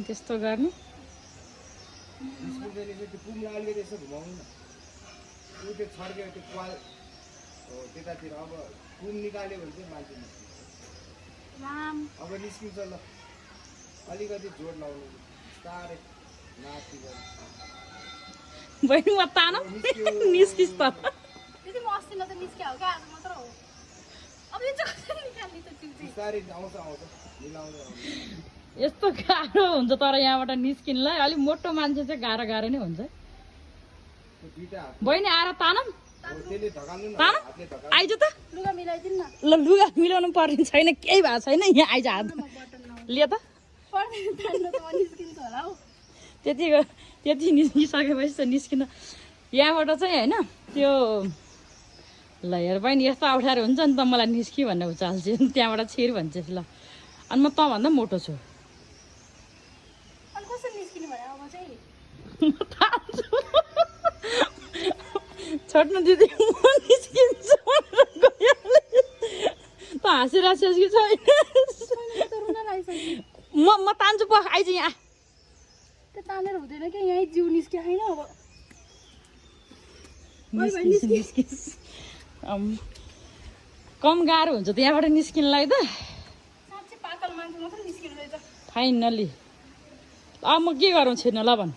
नि त्यस्तो गर्ने त्यतातिर अब कुम निकाल्यो भने चाहिँ मान्छे अब निस्किन्छ ल अलिकति जोड लाउनु बिस्तारै माथि बहिनी म तान निस्किस् त बिस्तारै आउँछ आउँछ मिलाउँदै यस्तो गाह्रो हुन्छ तर यहाँबाट निस्किनलाई अलिक मोटो मान्छे चाहिँ गाह्रो नै हुन्छ बहिनी आएर तानम आइज त ल लुगा मिलाउनु पर्ने छैन केही भएको छैन यहाँ आइज हात लियो त त्यति निस्किसकेपछि चाहिँ निस्किन यहाँबाट चाहिँ होइन त्यो ल हेर बहिनी यस्तो अप्ठ्यारो हुन्छ नि त मलाई निस्कि भन्ने उचाल्छु त्यहाँबाट छिर भन्छ ल अनि म तँभन्दा मोटो छु छोड्नु दिदी म निस्किन्छु त हाँसिरहेको कि छैन म तान्छु प आइज यहाँ त्यो तानेर हुँदैन क्या यहीँ जिउ निस्क्यो होइन अब कम गाह्रो हुन्छ त यहाँबाट निस्किनलाई त साँच्चै पातल मान्छे मात्रै निस्किनु रहेछ फाइनली अब म के गरौँ छिर्न ल भन्